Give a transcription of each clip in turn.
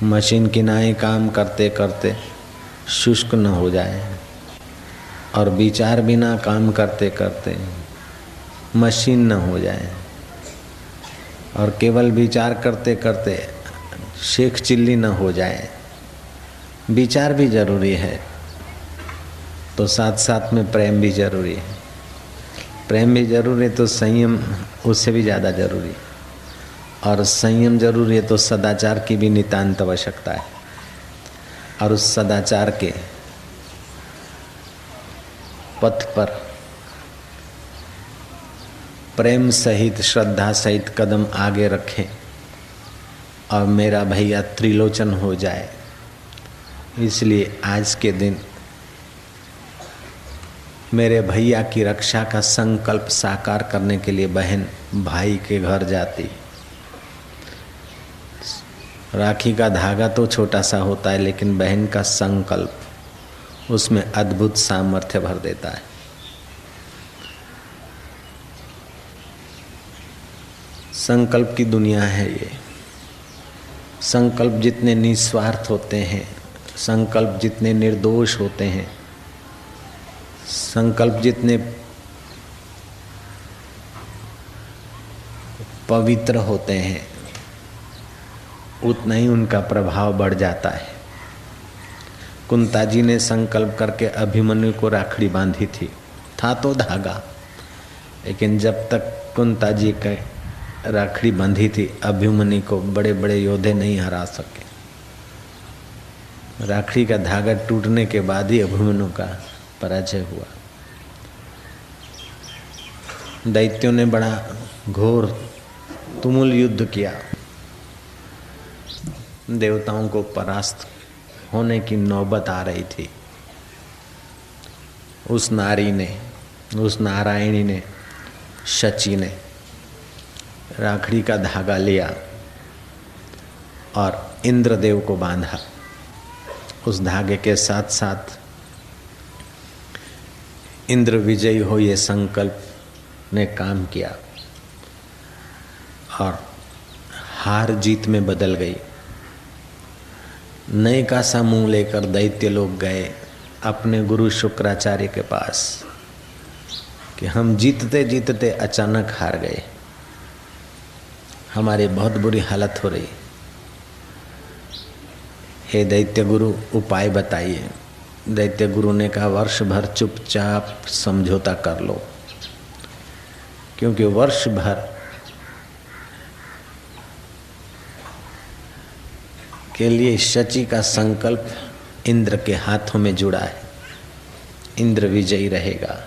Machine की नाई काम करते करते शुष्क न हो जाए और विचार बिना काम करते करते मशीन न हो जाए और केवल विचार करते करते शेख चिल्ली न हो जाए। विचार भी जरूरी है तो साथ साथ में प्रेम भी जरूरी है। प्रेम भी जरूरी है तो संयम उससे भी ज़्यादा जरूरी है, और संयम जरूरी है तो सदाचार की भी नितांत आवश्यकता है। और उस सदाचार के पथ पर प्रेम सहित श्रद्धा सहित कदम आगे रखें और मेरा भैया त्रिलोचन हो जाए। इसलिए आज के दिन मेरे भैया की रक्षा का संकल्प साकार करने के लिए बहन भाई के घर जाती। राखी का धागा तो छोटा सा होता है, लेकिन बहन का संकल्प उसमें अद्भुत सामर्थ्य भर देता है। संकल्प की दुनिया है ये। संकल्प जितने निस्वार्थ होते हैं, संकल्प जितने निर्दोष होते हैं, संकल्प जितने पवित्र होते हैं, उतना ही उनका प्रभाव बढ़ जाता है। कुंता जी ने संकल्प करके अभिमन्यु को राखड़ी बांधी थी, था तो धागा, लेकिन जब तक कुंता जी के राखड़ी बांधी थी अभिमन्यु को बड़े बड़े योद्धे नहीं हरा सके। राखड़ी का धागा टूटने के बाद ही अभिमन्यु का पराजय हुआ। दैत्यों ने बड़ा घोर तुमुल युद्ध किया, देवताओं को परास्त होने की नौबत आ रही थी। उस नारी ने, उस नारायणी ने, शची ने राखड़ी का धागा लिया और इंद्रदेव को बांधा। उस धागे के साथ साथ इंद्र विजयी हो ये संकल्प ने काम किया और हार जीत में बदल गई। नए का सा मुंह लेकर दैत्य लोग गए अपने गुरु शुक्राचार्य के पास कि हम जीतते जीतते अचानक हार गए, हमारी बहुत बुरी हालत हो रही, हे दैत्य गुरु उपाय बताइए। दैत्य गुरु ने कहा वर्ष भर चुपचाप समझौता कर लो, क्योंकि वर्ष भर के लिए शची का संकल्प इंद्र के हाथों में जुड़ा है। इंद्र विजयी रहेगा।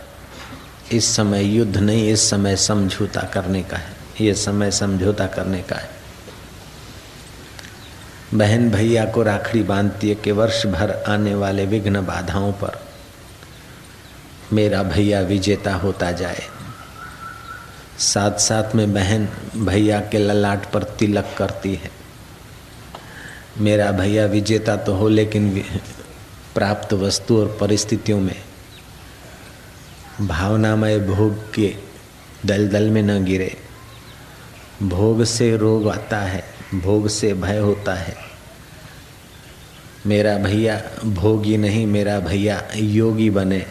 इस समय युद्ध नहीं, इस समय समझौता करने का है। ये समय समझौता करने का है। बहन भैया को राखड़ी बांधती है कि वर्ष भर आने वाले विघ्न बाधाओं पर मेरा भैया विजेता होता जाए। साथ साथ में बहन भैया के ललाट पर तिलक करती है, मेरा भैया विजेता तो हो लेकिन प्राप्त वस्तु और परिस्थितियों में भावनामय भोग के दलदल में न गिरे। भोग से रोग आता है, भोग से भय होता है। मेरा भैया भोगी नहीं, मेरा भैया योगी बने।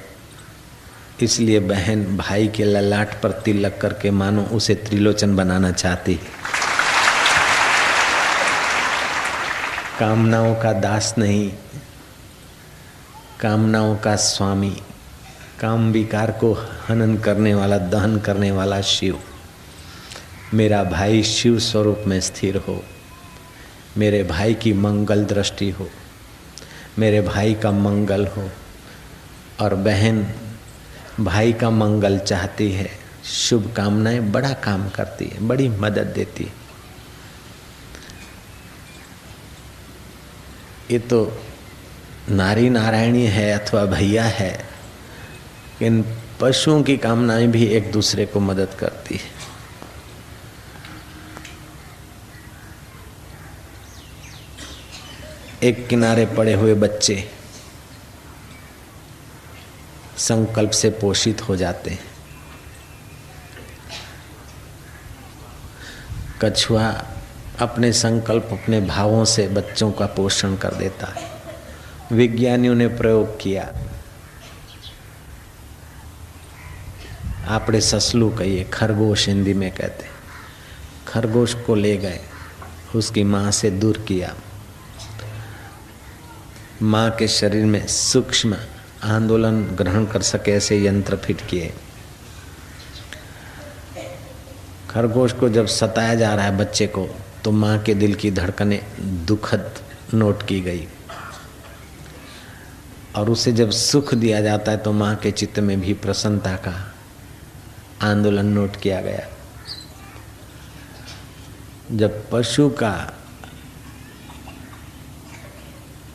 इसलिए बहन भाई के ललाट पर तिलक करके मानो उसे त्रिलोचन बनाना चाहती है। कामनाओं का दास नहीं, कामनाओं का स्वामी, काम विकार को हनन करने वाला, दहन करने वाला शिव। मेरा भाई शिव स्वरूप में स्थिर हो, मेरे भाई की मंगल दृष्टि हो, मेरे भाई का मंगल हो। और बहन भाई का मंगल चाहती है, शुभ कामनाएं बड़ा काम करती है, बड़ी मदद देती है। ये तो नारी नारायणी है अथवा भैया है, इन पशुओं की कामनाएं भी एक दूसरे को मदद करती है। एक किनारे पड़े हुए बच्चे संकल्प से पोषित हो जाते हैं। कछुआ अपने संकल्प अपने भावों से बच्चों का पोषण कर देता है। विज्ञानियों ने प्रयोग किया, आपड़े ससलू कहिए, खरगोश हिंदी में कहते, खरगोश को ले गए, उसकी माँ से दूर किया, माँ के शरीर में सूक्ष्म आंदोलन ग्रहण कर सके ऐसे यंत्र फिट किए। खरगोश को जब सताया जा रहा है बच्चे को, तो माँ के दिल की धड़कनें दुखद नोट की गई, और उसे जब सुख दिया जाता है तो माँ के चित्त में भी प्रसन्नता का आंदोलन नोट किया गया। जब पशु का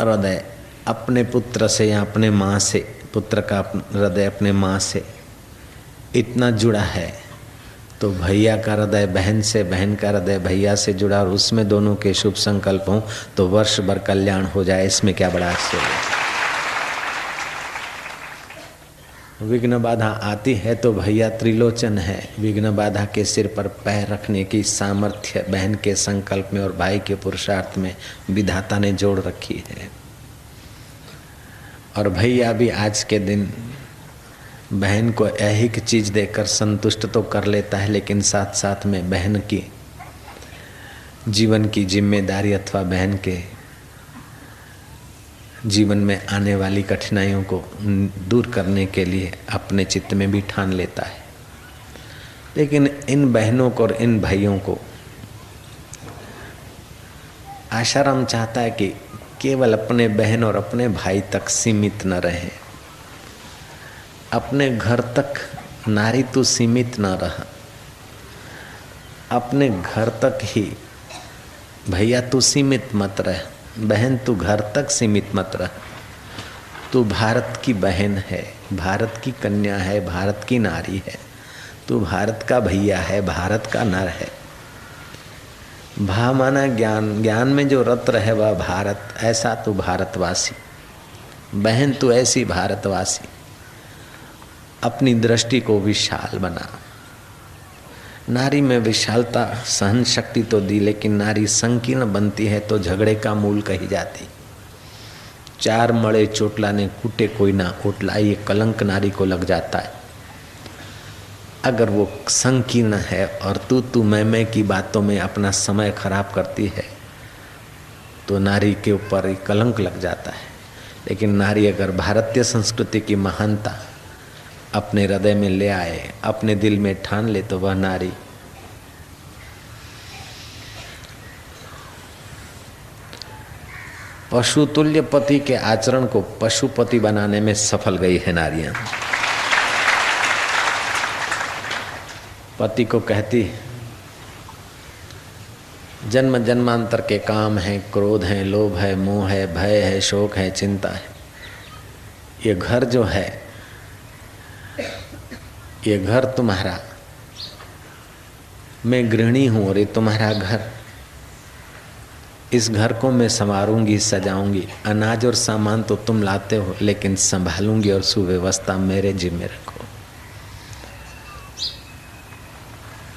हृदय अपने पुत्र से या अपने माँ से, पुत्र का हृदय अपने माँ से इतना जुड़ा है, तो भैया का हृदय बहन से, बहन का हृदय भैया से जुड़ा, और उसमें दोनों के शुभ संकल्प हों तो वर्ष भर कल्याण हो जाए, इसमें क्या बड़ा आश्चर्य है। विघ्न बाधा आती है तो भैया त्रिलोचन है, विघ्न बाधा के सिर पर पैर रखने की सामर्थ्य बहन के संकल्प में और भाई के पुरुषार्थ में विधाता ने जोड़ रखी है। और भैया भी आज के दिन बहन को ऐहिक चीज देकर संतुष्ट तो कर लेता है, लेकिन साथ साथ में बहन की जीवन की जिम्मेदारी अथवा बहन के जीवन में आने वाली कठिनाइयों को दूर करने के लिए अपने चित्त में भी ठान लेता है। लेकिन इन बहनों को और इन भाइयों को आशाराम चाहता है कि केवल अपने बहन और अपने भाई तक सीमित न रहे, अपने घर तक नारी तू सीमित न रह, अपने घर तक ही भैया तू सीमित मत रह, बहन तू घर तक सीमित मत रह, तू भारत की बहन है, भारत की कन्या है, भारत की नारी है, तू भारत का भैया है, भारत का नर है। भा माना ज्ञान, ज्ञान में जो रत रहे वह भारत, ऐसा तू भारतवासी, बहन तू ऐसी भारतवासी। अपनी दृष्टि को विशाल बना। नारी में विशालता सहन शक्ति तो दी, लेकिन नारी संकीर्ण बनती है तो झगड़े का मूल कही जाती। चार मड़े चोटला ने कूटे कोई ना ओटला, ये कलंक नारी को लग जाता है। अगर वो संकीर्ण है और तू मैं की बातों में अपना समय खराब करती है तो नारी के ऊपर ही कलंक लग जाता है। लेकिन नारी अगर भारतीय संस्कृति की महानता अपने हृदय में ले आए, अपने दिल में ठान ले, तो वह नारी पशुतुल्य पति के आचरण को पशुपति बनाने में सफल गई है नारियां। पति को कहती, जन्म जन्मांतर के काम हैं, क्रोध है, लोभ है, मोह है, भय है, शोक है, चिंता है। ये घर जो है, ये घर तुम्हारा, मैं गृहिणी हूँ और ये तुम्हारा घर, इस घर को मैं संवारूंगी, सजाऊंगी। अनाज और सामान तो तुम लाते हो, लेकिन संभालूंगी और सुव्यवस्था मेरे जिम्मे रखो।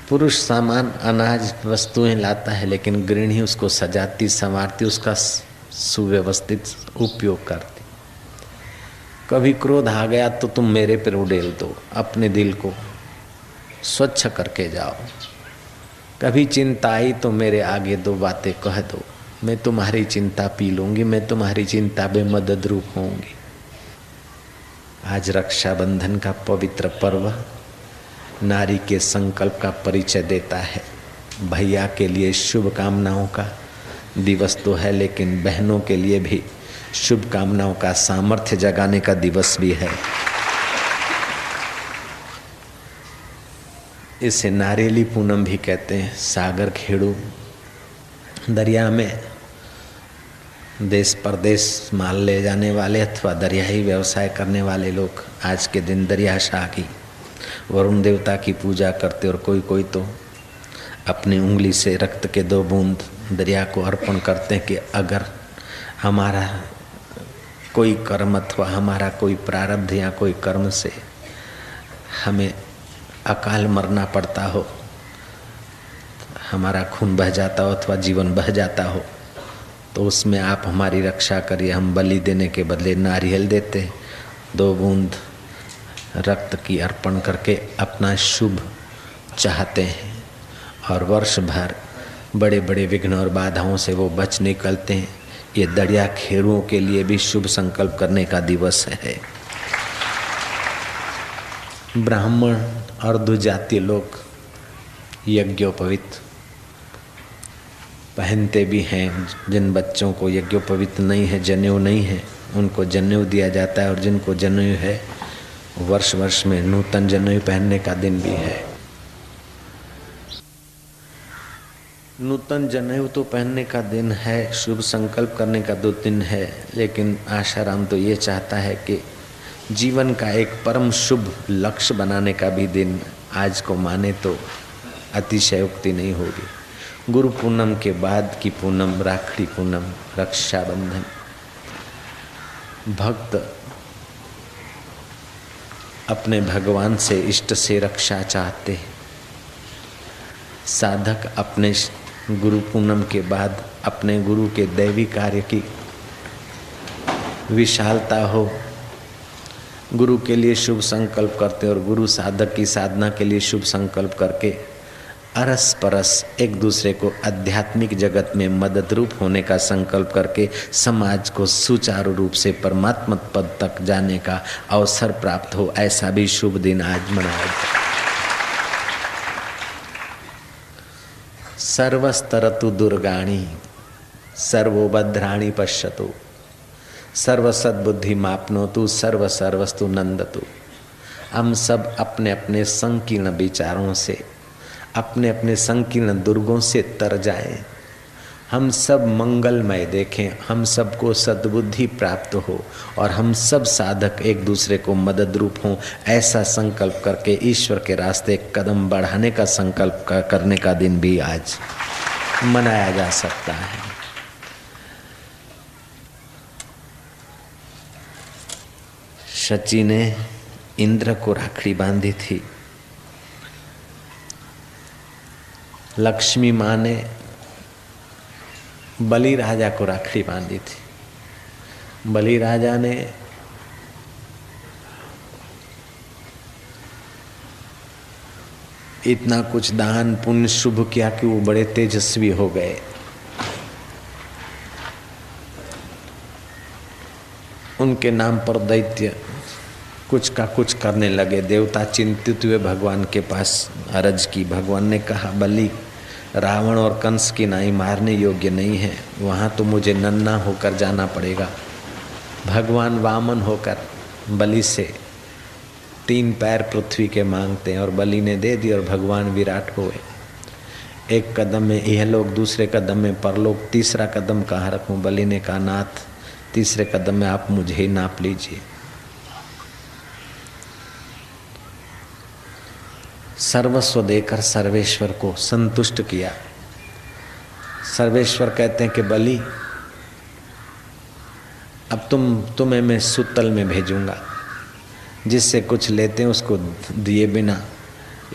पुरुष सामान, अनाज, वस्तुएं लाता है, लेकिन गृहिणी उसको सजाती, संवारती, उसका सुव्यवस्थित उपयोग करती। कभी क्रोध आ गया तो तुम मेरे पर उड़ेल दो, अपने दिल को स्वच्छ करके जाओ। कभी चिंता आई तो मेरे आगे दो बातें कह दो, मैं तुम्हारी चिंता पी लूंगी, मैं तुम्हारी चिंता में मदद रूप होंगी। आज रक्षाबंधन का पवित्र पर्व नारी के संकल्प का परिचय देता है। भैया के लिए शुभकामनाओं का दिवस तो है, लेकिन बहनों के लिए भी शुभकामनाओं का सामर्थ्य जगाने का दिवस भी है। इसे नारेली पूनम भी कहते हैं। सागर खेड़ू दरिया में देश परदेश माल ले जाने वाले अथवा दरियाई व्यवसाय करने वाले लोग आज के दिन दरिया शाह की, वरुण देवता की पूजा करते, और कोई कोई तो अपनी उंगली से रक्त के 2 बूंद दरिया को अर्पण करते हैं कि अगर हमारा कोई कर्म अथवा हमारा कोई प्रारब्ध या कोई कर्म से हमें अकाल मरना पड़ता हो, हमारा खून बह जाता हो अथवा जीवन बह जाता हो तो उसमें आप हमारी रक्षा करिए। हम बलि देने के बदले नारियल देते, 2 बूंद रक्त की अर्पण करके अपना शुभ चाहते हैं और वर्ष भर बड़े बड़े विघ्न और बाधाओं से वो बच निकलते हैं। ये दरिया खेरुओं के लिए भी शुभ संकल्प करने का दिवस है। ब्राह्मण और द्विजातीय लोग यज्ञोपवीत पहनते भी हैं। जिन बच्चों को यज्ञोपवीत नहीं है, जनेऊ नहीं है, उनको जनेऊ दिया जाता है और जिनको जनेऊ है वर्ष वर्ष में नूतन जनेऊ पहनने का दिन भी है। नूतन जनेऊ तो पहनने का दिन है, शुभ संकल्प करने का 2 दिन है, लेकिन आशाराम तो ये चाहता है कि जीवन का एक परम शुभ लक्ष्य बनाने का भी दिन आज को माने तो अतिशयोक्ति नहीं होगी। गुरु पूनम के बाद की पूनम राखड़ी पूनम, रक्षाबंधन, भक्त अपने भगवान से, इष्ट से रक्षा चाहते हैं। साधक अपने गुरु पूनम के बाद अपने गुरु के दैवी कार्य की विशालता हो, गुरु के लिए शुभ संकल्प करते और गुरु साधक की साधना के लिए शुभ संकल्प करके अरस परस एक दूसरे को आध्यात्मिक जगत में मदद रूप होने का संकल्प करके समाज को सुचारू रूप से परमात्मा पद तक जाने का अवसर प्राप्त हो, ऐसा भी शुभ दिन आज मनाया जाए। सर्वस्तरतु दुर्गाणि सर्वोभद्राणि पश्यतु सर्वसद्बुद्धि मापनोतु सर्वस्तु नंदतु। हम सब अपने अपने संकीर्ण विचारों से, अपने अपने संकीर्ण दुर्गों से तर जाएं। हम सब मंगलमय देखें, हम सबको सद्बुद्धि प्राप्त हो और हम सब साधक एक दूसरे को मदद रूप हों, ऐसा संकल्प करके ईश्वर के रास्ते एक कदम बढ़ाने का संकल्प करने का दिन भी आज मनाया जा सकता है। शची ने इंद्र को राखड़ी बांधी थी, लक्ष्मी माँ ने बलि राजा को राखड़ी बांधी थी। बलि राजा ने इतना कुछ दान पुण्य शुभ किया कि वो बड़े तेजस्वी हो गए। उनके नाम पर दैत्य कुछ का कुछ करने लगे। देवता चिंतित हुए भगवान के पास अर्ज की। भगवान ने कहा, बलि रावण और कंस की नाई मारने योग्य नहीं है, वहाँ तो मुझे नन्हा होकर जाना पड़ेगा। भगवान वामन होकर बलि से 3 पैर पृथ्वी के मांगते हैं और बलि ने दे दी और भगवान विराट हुए। एक कदम में यह लोग, दूसरे कदम में परलोक, तीसरा कदम कहाँ रखूं? बलि ने कहा, नाथ तीसरे कदम में आप मुझे ही नाप लीजिए। सर्वस्व देकर सर्वेश्वर को संतुष्ट किया। सर्वेश्वर कहते हैं कि बलि अब तुम्हें मैं सुतल में भेजूंगा। जिससे कुछ लेते हैं उसको दिए बिना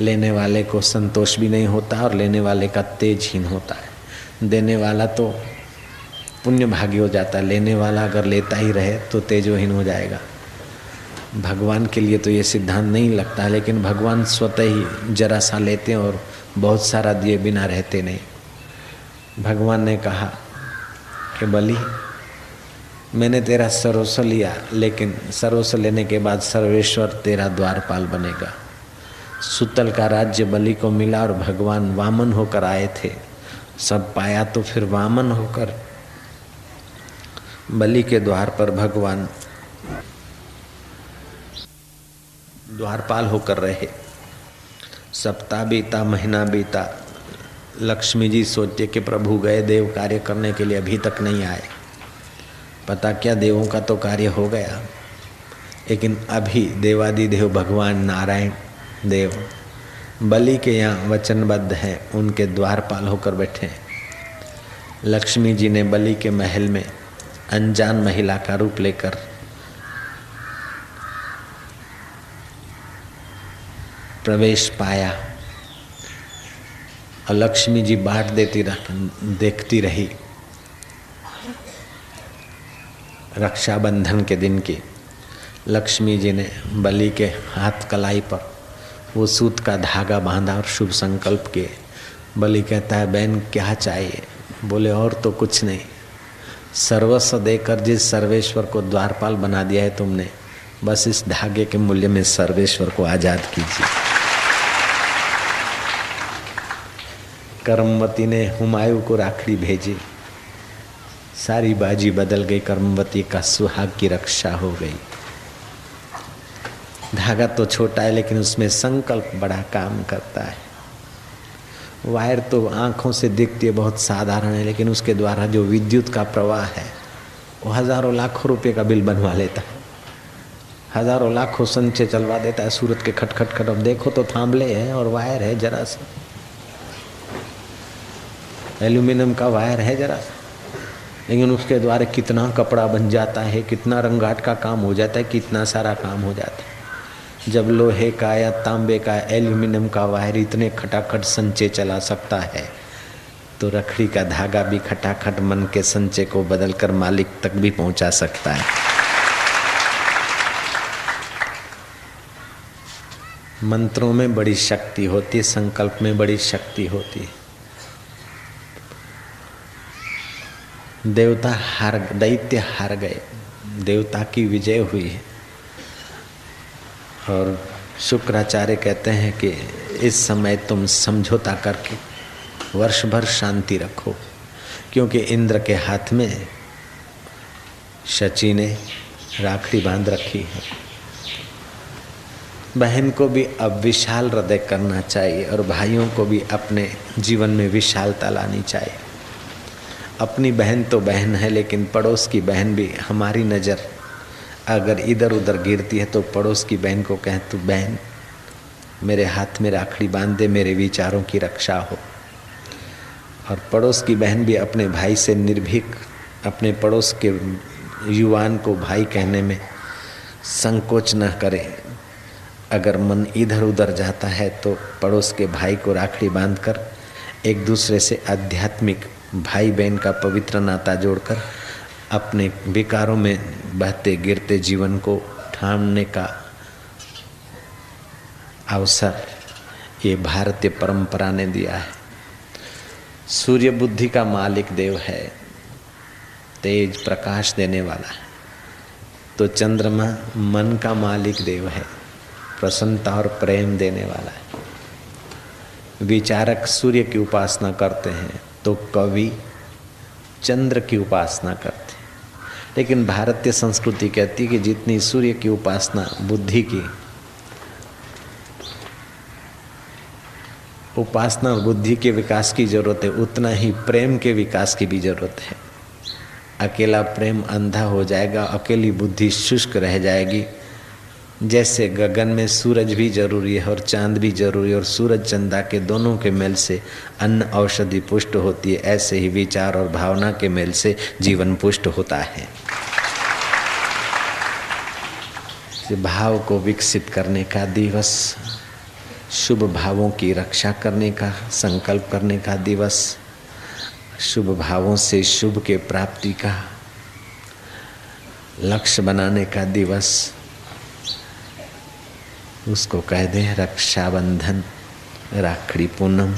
लेने वाले को संतोष भी नहीं होता और लेने वाले का तेजहीन होता है। देने वाला तो पुण्य भागी हो जाता है, लेने वाला अगर लेता ही रहे तो तेजोहीन हो जाएगा। भगवान के लिए तो ये सिद्धांत नहीं लगता, लेकिन भगवान स्वतः ही जरा सा लेते हैं और बहुत सारा दिए बिना रहते नहीं। भगवान ने कहा कि बलि मैंने तेरा सर्वस्व लिया, लेकिन सर्वस्व लेने के बाद सर्वेश्वर तेरा द्वारपाल बनेगा। सुतल का राज्य बलि को मिला और भगवान वामन होकर आए थे। सब पाया तो फिर वामन होकर बलि के द्वार पर भगवान द्वारपाल होकर रहे। सप्ताह बीता, महीना बीता। लक्ष्मी जी सोचते कि प्रभु गए देव कार्य करने के लिए, अभी तक नहीं आए। पता क्या, देवों का तो कार्य हो गया, लेकिन अभी देवादिदेव भगवान नारायण देव बलि के यहाँ वचनबद्ध हैं, उनके द्वारपाल होकर बैठे हैं। लक्ष्मी जी ने बलि के महल में अनजान महिला का रूप लेकर प्रवेश पाया। और लक्ष्मी जी बाट देखती रही। रक्षाबंधन के दिन की लक्ष्मी जी ने बलि के हाथ कलाई पर वो सूत का धागा बांधा और शुभ संकल्प किए। बलि कहता है, बहन क्या चाहिए? बोले, और तो कुछ नहीं, सर्वस्व देकर जिस सर्वेश्वर को द्वारपाल बना दिया है तुमने, बस इस धागे के मूल्य में सर्वेश्वर को आजाद कीजिए। कर्मवती ने हुमायूं को राखड़ी भेजी, सारी बाजी बदल गई, कर्मवती का सुहाग की रक्षा हो गई। धागा तो छोटा है लेकिन उसमें संकल्प बड़ा काम करता है। वायर तो आंखों से दिखती है, बहुत साधारण है, लेकिन उसके द्वारा जो विद्युत का प्रवाह है वो हजारों लाखों रुपए का बिल बनवा लेता है, हजारों लाखों संचय चलवा देता है। सूरत के खटखट खट, अब देखो तो थांबले हैं और वायर है जरा सा, एल्यूमिनियम का वायर है जरा सा, लेकिन उसके द्वारा कितना कपड़ा बन जाता है, कितना रंगाट का काम हो जाता है, कितना सारा काम हो जाता है। जब लोहे का या तांबे का, एल्यूमिनियम का वायर इतने खटाखट संचय चला सकता है, तो रखड़ी का धागा भी खटाखट मन के संचय को बदलकर मालिक तक भी पहुंचा सकता है। मंत्रों में बड़ी शक्ति होती है, संकल्प में बड़ी शक्ति होती है। दैत्य हार गए, देवता की विजय हुई है। और शुक्राचार्य कहते हैं कि इस समय तुम समझौता करके वर्ष भर शांति रखो, क्योंकि इंद्र के हाथ में शची ने राखड़ी बांध रखी है। बहन को भी अब विशाल हृदय करना चाहिए और भाइयों को भी अपने जीवन में विशालता लानी चाहिए। अपनी बहन तो बहन है, लेकिन पड़ोस की बहन भी, हमारी नज़र अगर इधर उधर गिरती है तो पड़ोस की बहन को कहें, तू बहन मेरे हाथ में राखड़ी बांध दे, मेरे विचारों की रक्षा हो। और पड़ोस की बहन भी अपने भाई से निर्भीक, अपने पड़ोस के युवान को भाई कहने में संकोच न करे। अगर मन इधर उधर जाता है तो पड़ोस के भाई को राखड़ी बांधकर एक दूसरे से आध्यात्मिक भाई बहन का पवित्र नाता जोड़कर अपने विकारों में बहते गिरते जीवन को थामने का अवसर ये भारतीय परंपरा ने दिया है। सूर्य बुद्धि का मालिक देव है, तेज प्रकाश देने वाला है, तो चंद्रमा मन का मालिक देव है, प्रसन्नता और प्रेम देने वाला है। विचारक सूर्य की उपासना करते हैं तो कवि चंद्र की उपासना करते हैं। लेकिन भारतीय संस्कृति कहती है कि जितनी सूर्य की उपासना बुद्धि की उपासना और बुद्धि के विकास की जरूरत है, उतना ही प्रेम के विकास की भी जरूरत है। अकेला प्रेम अंधा हो जाएगा, अकेली बुद्धि शुष्क रह जाएगी। जैसे गगन में सूरज भी जरूरी है और चांद भी जरूरी है, और सूरज चंदा के दोनों के मेल से अन्न औषधि पुष्ट होती है, ऐसे ही विचार और भावना के मेल से जीवन पुष्ट होता है। भाव को विकसित करने का दिवस, शुभ भावों की रक्षा करने का संकल्प करने का दिवस, शुभ भावों से शुभ के प्राप्ति का लक्ष्य बनाने का दिवस, उसको कह दें रक्षाबंधन, राखड़ी पूनम,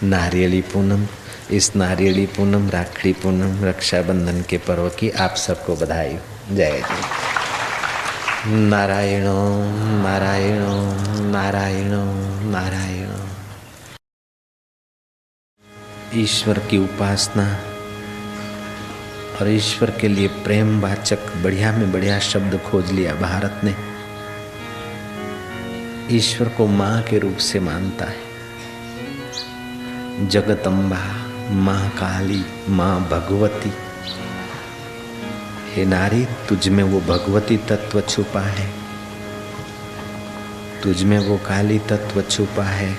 नारियली पूनम। इस नारियली पूनम, राखड़ी पूनम, रक्षाबंधन के पर्व की आप सबको बधाई। जय जय। नारायणो नारायणो नारायणो नारायणो। ईश्वर की उपासना और ईश्वर के लिए प्रेम वाचक बढ़िया में बढ़िया शब्द खोज लिया भारत ने। ईश्वर को माँ के रूप से मानता है। जगदम्बा, माँ काली, माँ भगवती। हे नारी, तुझ में वो भगवती तत्व छुपा है, तुझ में वो काली तत्व छुपा है,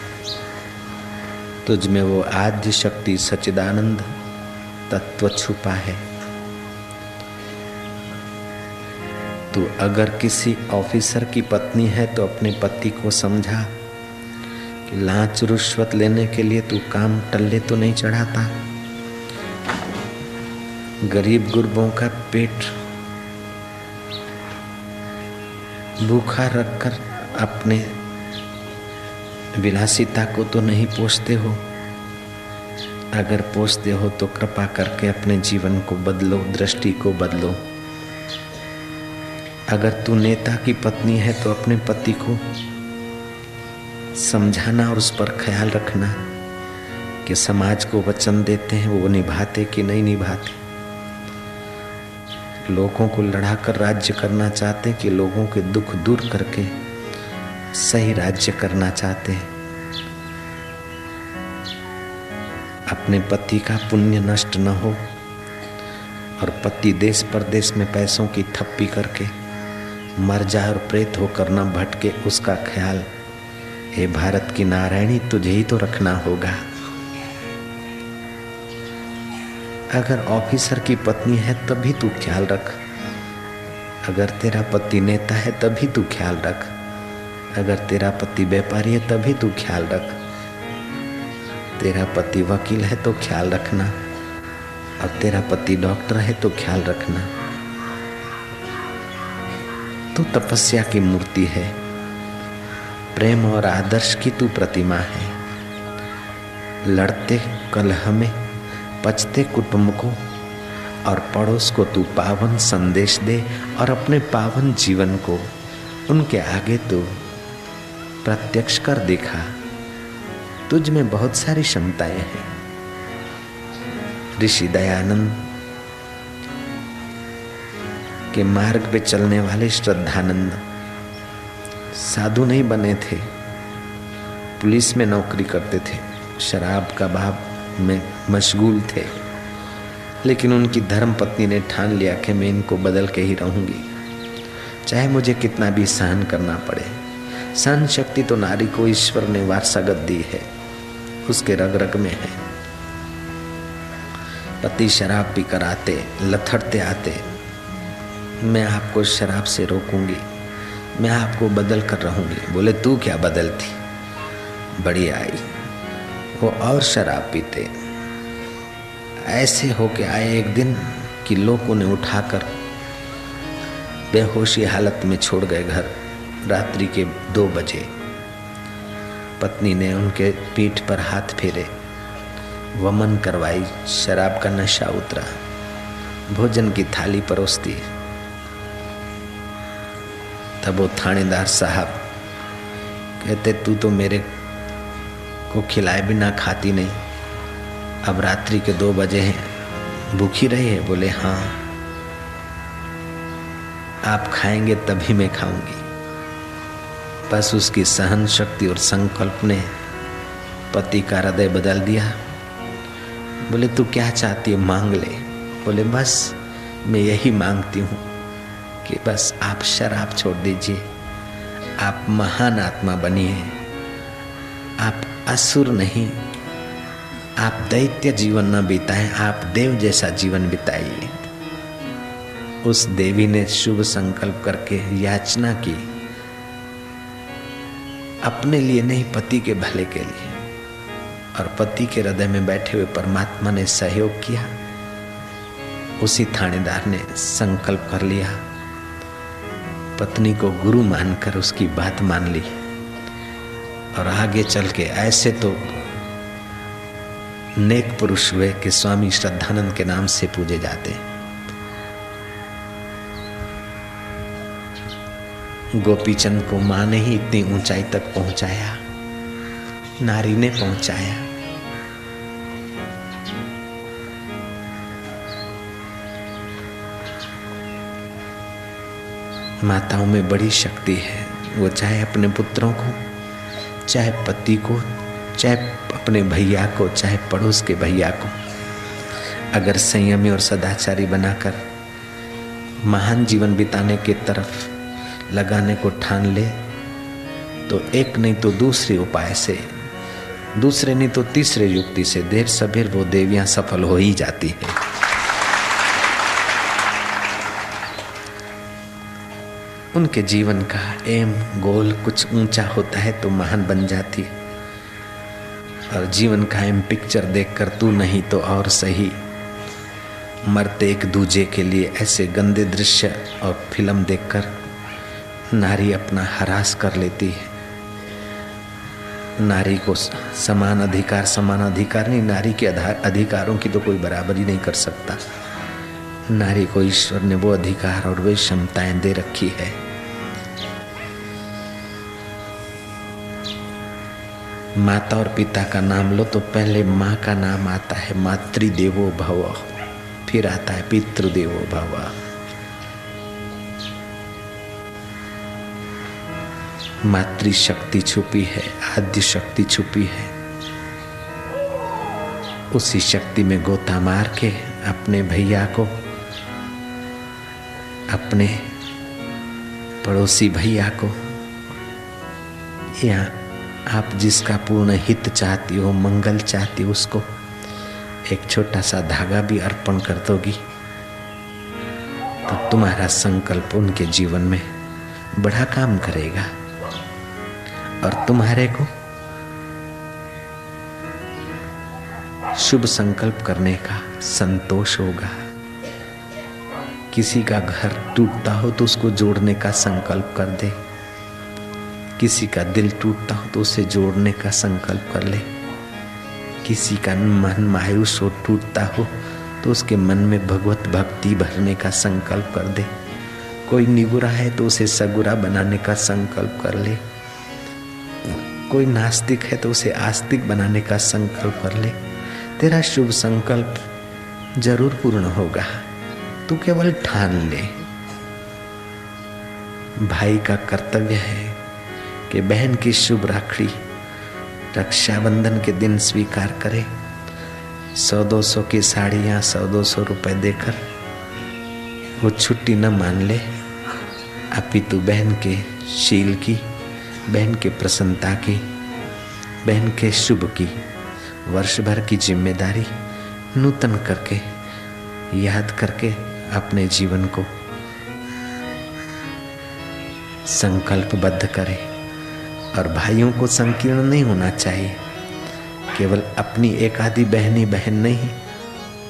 तुझ में वो आद्य शक्ति सच्चिदानंद तत्व छुपा है। तू अगर किसी ऑफिसर की पत्नी है तो अपने पति को समझा कि लांच रुश्वत लेने के लिए तू काम टल्ले तो नहीं चढ़ाता। गरीब गुरबों का पेट भूखा रखकर अपने विलासिता को तो नहीं पोषते हो। अगर पोषते हो तो कृपा करके अपने जीवन को बदलो, दृष्टि को बदलो। अगर तू नेता की पत्नी है तो अपने पति को समझाना और उस पर ख्याल रखना कि समाज को वचन देते हैं वो निभाते कि नहीं निभाते। लोगों को लड़ाकर राज्य करना चाहते कि लोगों के दुख दूर करके सही राज्य करना चाहते हैं। अपने पति का पुण्य नष्ट न हो और पति देश परदेश में पैसों की थप्पी करके मर जाए और प्रेत होकर न भटके, उसका ख्याल हे भारत की नारायणी तुझे ही तो रखना होगा। अगर ऑफिसर की पत्नी है तभी तू ख्याल रख। अगर तेरा पति नेता है तभी तू ख्याल रख। अगर तेरा पति व्यापारी है तभी तू ख्याल रख। तेरा पति वकील है तो ख्याल रखना, और तेरा पति डॉक्टर है तो ख्याल रखना। तू तपस्या की मूर्ति है, प्रेम और आदर्श की तू प्रतिमा है। लड़ते कलह में पचते कुटुंब को और पड़ोस को तू पावन संदेश दे और अपने पावन जीवन को उनके आगे तू प्रत्यक्ष कर दिखा। तुझ में बहुत सारी क्षमताएं हैं। ऋषि दयानंद के मार्ग पे चलने वाले श्रद्धानंद साधु नहीं बने थे, पुलिस में नौकरी करते थे, शराब का भाव में मशगूल थे, लेकिन उनकी धर्म पत्नी ने ठान लिया कि मैं इनको बदल के ही रहूंगी, चाहे मुझे कितना भी सहन करना पड़े। सहन शक्ति तो नारी को ईश्वर ने वारसागत दी है, उसके रग रग में है। पति शराब पीकर आते, लथड़ते आते, मैं आपको शराब से रोकूंगी, मैं आपको बदल कर रहूंगी। बोले तू क्या बदलती, बड़ी आई। वो और शराब पीते। ऐसे होके आए एक दिन कि लोगों ने उठाकर बेहोशी हालत में छोड़ गए घर। रात्रि के 2 बजे पत्नी ने उनके पीठ पर हाथ फेरे, वमन करवाई, शराब का नशा उतरा, भोजन की थाली परोसती। तब वो थानेदार साहब कहते तू तो मेरे को खिलाए बिना खाती नहीं, अब रात्रि के 2 बजे हैं, भूखी रही है। बोले हाँ, आप खाएंगे तभी मैं खाऊंगी। बस उसकी सहन शक्ति और संकल्प ने पति का हृदय बदल दिया। बोले तू क्या चाहती है, मांग ले। बोले बस मैं यही मांगती हूँ कि बस आप शराब छोड़ दीजिए, आप महान आत्मा बनिए, आप असुर नहीं, आप दैत्य जीवन न बिताएं, आप देव जैसा जीवन बिताइए। उस देवी ने शुभ संकल्प करके याचना की, अपने लिए नहीं, पति के भले के लिए। और पति के हृदय में बैठे हुए परमात्मा ने सहयोग किया। उसी थानेदार ने संकल्प कर लिया, पत्नी को गुरु मानकर उसकी बात मान ली, और आगे चल के ऐसे तो नेक पुरुष हुए कि स्वामी श्रद्धानंद के नाम से पूजे जाते। गोपीचंद को मां ने ही इतनी ऊंचाई तक पहुंचाया, नारी ने पहुंचाया। माताओं में बड़ी शक्ति है। वो चाहे अपने पुत्रों को, चाहे पति को, चाहे अपने भैया को, चाहे पड़ोस के भैया को, अगर संयमी और सदाचारी बनाकर महान जीवन बिताने की तरफ लगाने को ठान ले तो एक नहीं तो दूसरे उपाय से, दूसरे नहीं तो तीसरे युक्ति से देर सबेर वो देवियां सफल हो ही जाती है। उनके जीवन का एम गोल कुछ ऊंचा होता है तो महान बन जाती है। और जीवन कायम पिक्चर देखकर तू नहीं तो और सही मरते एक दूजे के लिए ऐसे गंदे दृश्य और फिल्म देखकर नारी अपना हरास कर लेती है। नारी को समान अधिकार नहीं, नारी के अधिकारों की तो कोई बराबरी नहीं कर सकता। नारी को ईश्वर ने वो अधिकार और वे क्षमताएं दे रखी है। माता और पिता का नाम लो तो पहले माँ का नाम आता है मातृदेवो भव, फिर आता है पितृदेवो भव। मातृ शक्ति छुपी है, आद्य शक्ति छुपी है। उसी शक्ति में गोता मार के अपने भैया को, अपने पड़ोसी भैया को, या आप जिसका पूर्ण हित चाहती हो, मंगल चाहती हो, उसको एक छोटा सा धागा भी अर्पण कर दोगी तो तुम्हारा संकल्प उनके जीवन में बड़ा काम करेगा और तुम्हारे को शुभ संकल्प करने का संतोष होगा। किसी का घर टूटता हो तो उसको जोड़ने का संकल्प कर दे, किसी का दिल टूटता हो तो उसे जोड़ने का संकल्प कर ले, किसी का मन मायूस हो, टूटता हो तो उसके मन में भगवत भक्ति भरने का संकल्प कर दे। कोई निगुरा है तो उसे सगुरा बनाने का संकल्प कर ले, कोई नास्तिक है तो उसे आस्तिक बनाने का संकल्प कर ले। तेरा शुभ संकल्प जरूर पूर्ण होगा, तू केवल ठान ले। भाई का कर्तव्य है कि बहन की शुभ राखड़ी रक्षाबंधन के दिन स्वीकार करे। 100-200 की साड़ियाँ 100-200 रुपए देकर वो छुट्टी न मान ले, अपितु बहन के शील की, बहन के प्रसन्नता की, बहन के शुभ की वर्ष भर की जिम्मेदारी नूतन करके याद करके अपने जीवन को संकल्पबद्ध करे। और भाइयों को संकीर्ण नहीं होना चाहिए, केवल अपनी एक आधी बहनी बहन नहीं,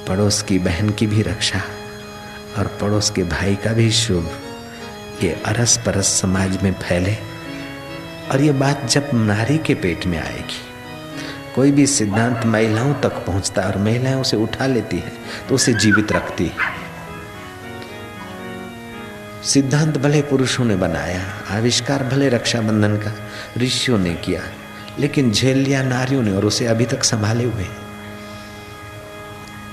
पड़ोस की बहन की भी रक्षा और पड़ोस के भाई का भी शुभ, ये अरस परस समाज में फैले। और ये बात जब नारी के पेट में आएगी, कोई भी सिद्धांत महिलाओं तक पहुंचता और महिलाएं उसे उठा लेती है तो उसे जीवित रखती है। सिद्धांत भले पुरुषों ने बनाया, आविष्कार भले रक्षाबंधन का ऋषियों ने किया, लेकिन झेल लिया नारियों ने और उसे अभी तक संभाले हुए।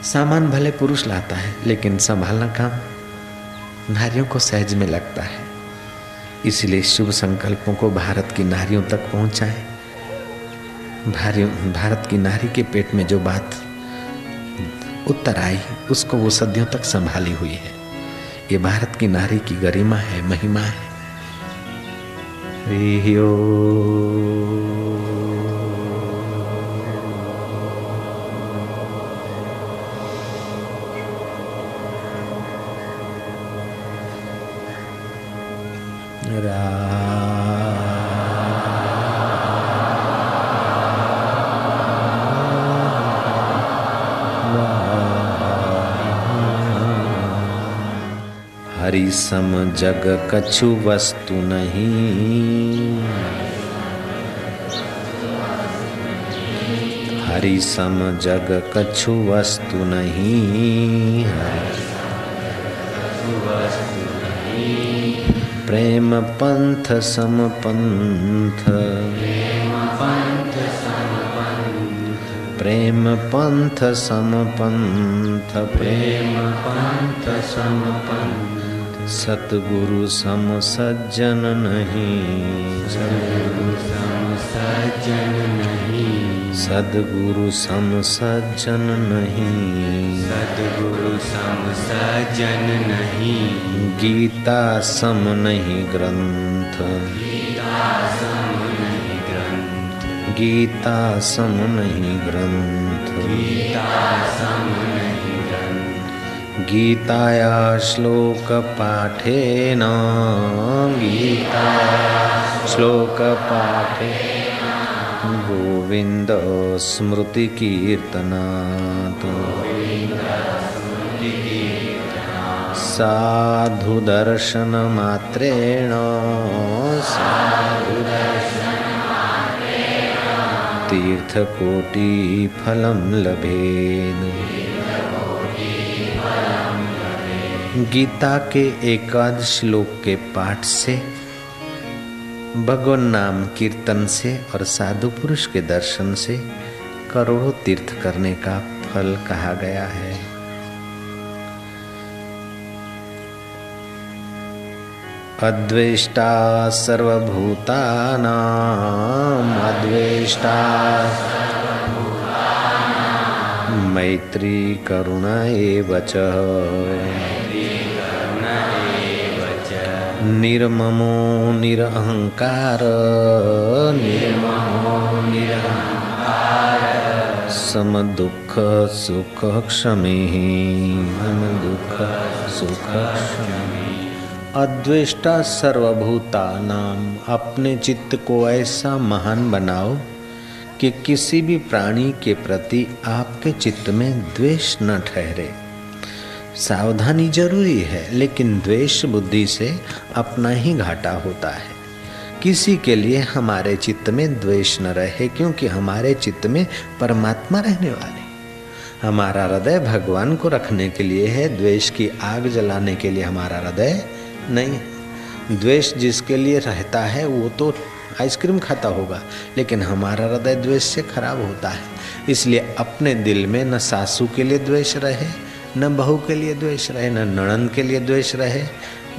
सामान भले पुरुष लाता है, लेकिन संभालना काम नारियों को सहज में लगता है। इसलिए शुभ संकल्पों को भारत की नारियों तक पहुंचाए। भारत की नारी के पेट में जो बात उत्तर आई, उसको वो सदियों तक संभाली हुई है। ये भारत की नारी की गरिमा है, महिमा है। हरि सम जग कछु वस्तु नहीं, हरि सम जग कछु वस्तु नहीं, प्रेम पंथ सम पंथ, प्रेम पंथ सम पंथ, प्रेम पंथ सम पंथ, सतगुरु सम सज्जन नहीं, सतगुरु सम सज्जन नहीं, सद्गुरु सम सज्जन नहीं, सद्गुरु सम सज्जन नहीं, गीता सम नहीं ग्रंथ, गीता सम नहीं ग्रंथ, गीता सम नहीं ग्रंथ, गीता सम नहीं ग्रंथ, गीताया श्लोक पाठेन, गीता श्लोक पाठेन गोविंद स्मृति कीर्तनात् साधु दर्शन मात्रेण तीर्थकोटि फलं लभेत्। गीता के एकादश श्लोक के पाठ से, भगवान नाम कीर्तन से और साधु पुरुष के दर्शन से करोड़ों तीर्थ करने का फल कहा गया है। अद्वेष्टा सर्वभूतानां अद्वेष्टा मैत्री करुणा एव च निर्ममो निरहंकार समदुःख सुख क्षमेः समदुःख सुख क्षमेः। अद्वेष्टा सर्वभूतानाम, अपने चित्त को ऐसा महान बनाओ कि किसी भी प्राणी के प्रति आपके चित्त में द्वेष न ठहरे। सावधानी जरूरी है, लेकिन द्वेष बुद्धि से अपना ही घाटा होता है। किसी के लिए हमारे चित्त में द्वेष न रहे, क्योंकि हमारे चित्त में परमात्मा रहने वाले। हमारा हृदय भगवान को रखने के लिए है, द्वेष की आग जलाने के लिए हमारा हृदय नहीं। द्वेष जिसके लिए रहता है वो तो आइसक्रीम खाता होगा, लेकिन हमारा हृदय द्वेष से खराब होता है। इसलिए अपने दिल में न सासू के लिए द्वेष रहे, न बहू के लिए द्वेष रहे, न ननद के लिए द्वेष रहे,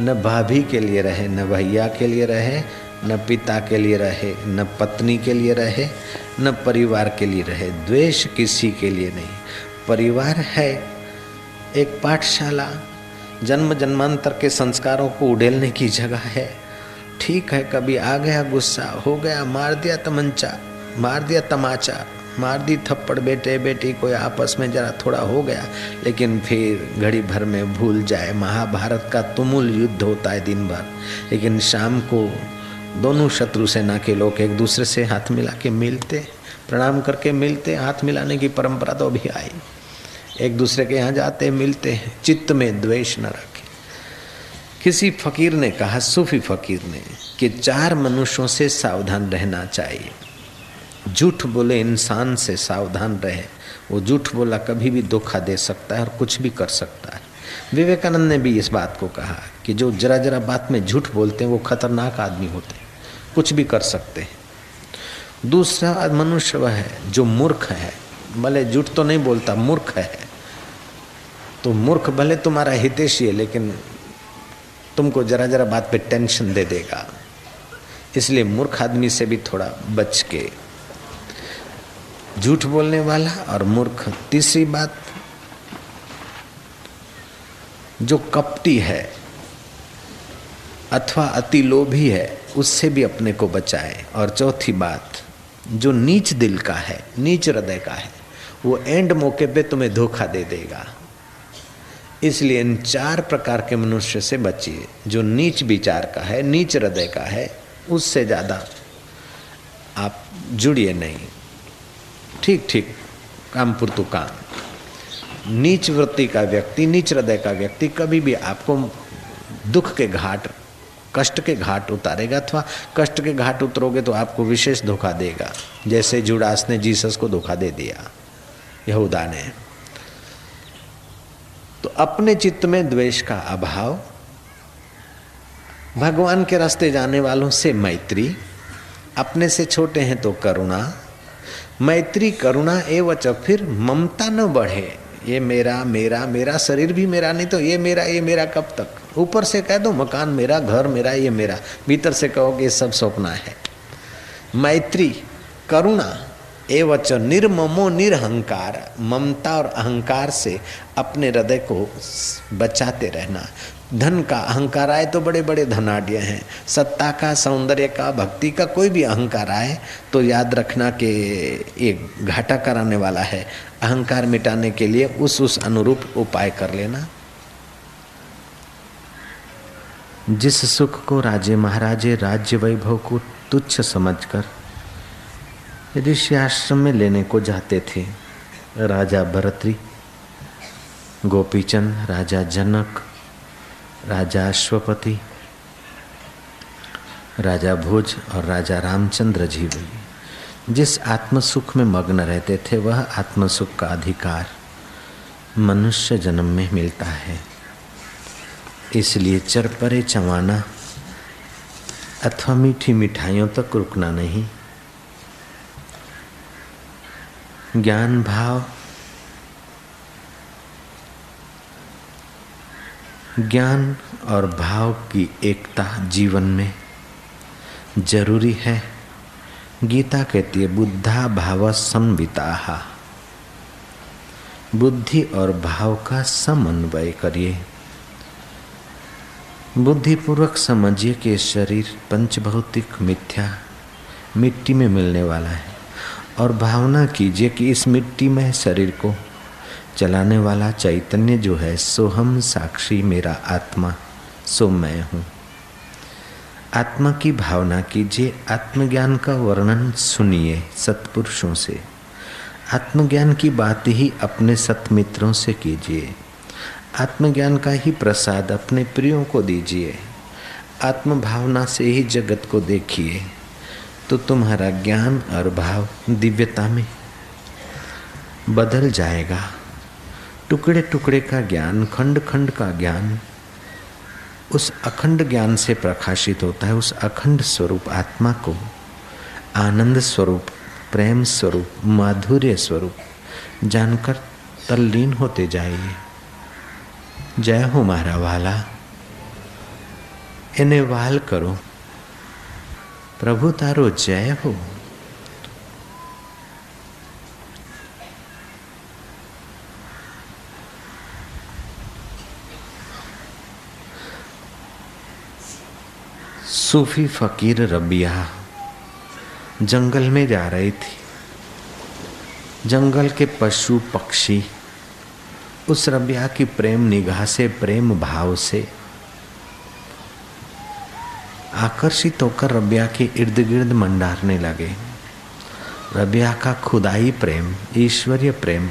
न भाभी के लिए रहे, न भैया के लिए रहे, न पिता के लिए रहे, न पत्नी के लिए रहे, न परिवार के लिए रहे। द्वेष किसी के लिए नहीं। परिवार है एक पाठशाला, जन्म जन्मांतर के संस्कारों को उड़ेलने की जगह है। ठीक है, कभी आ गया गुस्सा, हो गया, मार दिया तमंचा, मार दिया तमाचा, मार दी थप्पड़ बेटे बेटी कोई आपस में जरा थोड़ा हो गया, लेकिन फिर घड़ी भर में भूल जाए। महाभारत का तुमुल युद्ध होता है दिन भर, लेकिन शाम को दोनों शत्रु सेना के लोग एक दूसरे से हाथ मिला के मिलते, प्रणाम करके मिलते। हाथ मिलाने की परंपरा तो अभी आई। एक दूसरे के यहाँ जाते मिलते हैं, चित्त में द्वेष न रखें। किसी फकीर ने कहा, सूफी फकीर ने, कि 4 मनुष्यों से सावधान रहना चाहिए। झूठ बोले इंसान से सावधान रहे। वो झूठ बोला कभी भी धोखा दे सकता है और कुछ भी कर सकता है। विवेकानंद ने भी इस बात को कहा कि जो जरा जरा बात में झूठ बोलते हैं वो खतरनाक आदमी होते हैं, कुछ भी कर सकते हैं। दूसरा मनुष्य वह है जो मूर्ख है, भले झूठ तो नहीं बोलता, मूर्ख है। तो मूर्ख भले तुम्हारा हितैषी है, लेकिन तुमको जरा जरा बात पे टेंशन दे देगा। इसलिए मूर्ख आदमी से भी थोड़ा बच के। झूठ बोलने वाला और मूर्ख। तीसरी बात, जो कपटी है अथवा अति लोभी है, उससे भी अपने को बचाए। और चौथी बात, जो नीच दिल का है, नीच हृदय का है, वो एंड मौके पे तुम्हें धोखा दे देगा। इसलिए इन 4 प्रकार के मनुष्य से बचिए। जो नीच विचार का है, नीच हृदय का है, उससे ज़्यादा आप जुड़िए नहीं। ठीक ठीक काम पुरतु काम। नीच वृत्ति का व्यक्ति, नीच हृदय का व्यक्ति कभी भी आपको दुख के घाट, कष्ट के घाट उतारेगा, अथवा कष्ट के घाट उतरोगे तो आपको विशेष धोखा देगा, जैसे जुडास ने जीसस को धोखा दे दिया, यहूदा ने। तो अपने चित्त में द्वेष का अभाव, भगवान के रास्ते जाने वालों से मैत्री, अपने से छोटे हैं तो करुणा। मैत्री करुणा एवच, फिर ममता न बढ़े। ये मेरा मेरा मेरा, शरीर भी मेरा नहीं तो ये मेरा कब तक। ऊपर से कह दो मकान मेरा, घर मेरा, ये मेरा, भीतर से कहोगे ये सब सपना है। मैत्री करुणा एवच निर्ममो निरहंकार, ममता और अहंकार से अपने हृदय को बचाते रहना। धन का अहंकार आए तो बड़े बड़े धनाढ्य हैं। सत्ता का, सौंदर्य का, भक्ति का कोई भी अहंकार आए तो याद रखना कि ये घाटा कराने वाला है। अहंकार मिटाने के लिए उस अनुरूप उपाय कर लेना। जिस सुख को राजे महाराजे राज्य वैभव को तुच्छ समझकर ऋषि आश्रम में लेने को जाते थे राजा भरतरी, गोपीचंद, राजा जनक, राजा अश्वपति, राजा भोज और राजा रामचंद्र जी भी जिस आत्म सुख में मग्न रहते थे वह आत्म सुख का अधिकार मनुष्य जन्म में मिलता है। इसलिए चरपरे चवाना अथवा मीठी मिठाइयों तक रुकना नहीं। ज्ञान भाव, ज्ञान और भाव की एकता जीवन में जरूरी है। गीता कहती है बुद्धा भाव संविताहा, बुद्धि और भाव का समन्वय करिए। बुद्धिपूर्वक समझिए कि शरीर पंचभौतिक मिथ्या मिट्टी में मिलने वाला है, और भावना कीजिए कि इस मिट्टी में शरीर को चलाने वाला चैतन्य जो है सोहम साक्षी मेरा आत्मा, सो मैं हूँ। आत्मा की भावना कीजिए। आत्मज्ञान का वर्णन सुनिए सत्पुरुषों से। आत्मज्ञान की बात ही अपने सत्मित्रों से कीजिए। आत्मज्ञान का ही प्रसाद अपने प्रियों को दीजिए। आत्म भावना से ही जगत को देखिए, तो तुम्हारा ज्ञान और भाव दिव्यता में बदल जाएगा। टुकड़े टुकड़े का ज्ञान, खंड खंड का ज्ञान उस अखंड ज्ञान से प्रकाशित होता है। उस अखंड स्वरूप आत्मा को आनंद स्वरूप, प्रेम स्वरूप, माधुर्य स्वरूप जानकर तल्लीन होते जाइए। जय हो मारा वाला, इन्हें वाल करो। प्रभु तारो जय हो। सूफी फकीर रबिया जंगल में जा रही थी। जंगल के पशु पक्षी उस रबिया की प्रेम निगाह से, प्रेम भाव से आकर्षित होकर रबिया के इर्द गिर्द मंडारने लगे। रबिया का खुदाई प्रेम, ईश्वरीय प्रेम,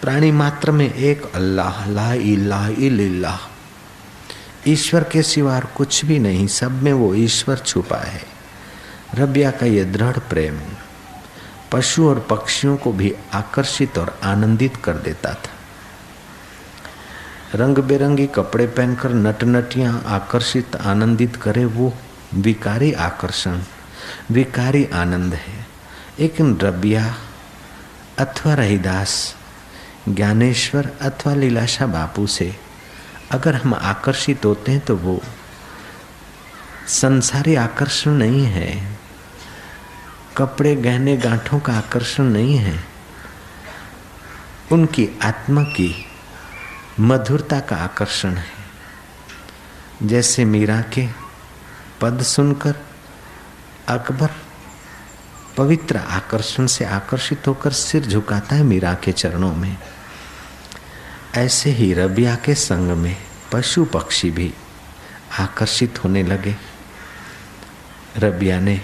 प्राणी मात्र में एक अल्लाह, ला इलाहा इल्लल्लाह, ईश्वर के सिवा कुछ भी नहीं, सब में वो ईश्वर छुपा है। रबिया का ये दृढ़ प्रेम पशु और पक्षियों को भी आकर्षित और आनंदित कर देता था। रंग बिरंगी कपड़े पहनकर नटनटियां आकर्षित आनंदित करे, वो विकारी आकर्षण, विकारी आनंद है। लेकिन रबिया अथवा रहीदास, ज्ञानेश्वर अथवा लीलाशाह बापू से अगर हम आकर्षित होते हैं तो वो संसारी आकर्षण नहीं है, कपड़े गहने गांठों का आकर्षण नहीं है, उनकी आत्मा की मधुरता का आकर्षण है। जैसे मीरा के पद सुनकर अकबर पवित्र आकर्षण से आकर्षित होकर सिर झुकाता है मीरा के चरणों में, ऐसे ही रबिया के संग में पशु पक्षी भी आकर्षित होने लगे। रबिया ने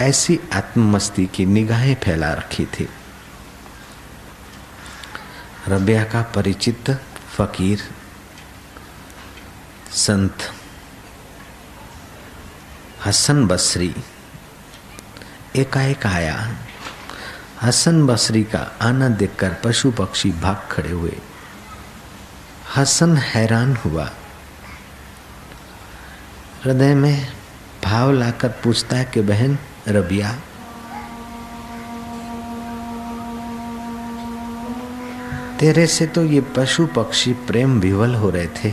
ऐसी आत्ममस्ती की निगाहें फैला रखी थी। रबिया का परिचित फकीर संत हसन बसरी एकाएक आया। हसन बसरी का आना देखकर पशु पक्षी भाग खड़े हुए। हसन हैरान हुआ, हृदय में भाव लाकर पूछता है कि बहन रबिया, तेरे से तो ये पशु पक्षी प्रेम विवल हो रहे थे,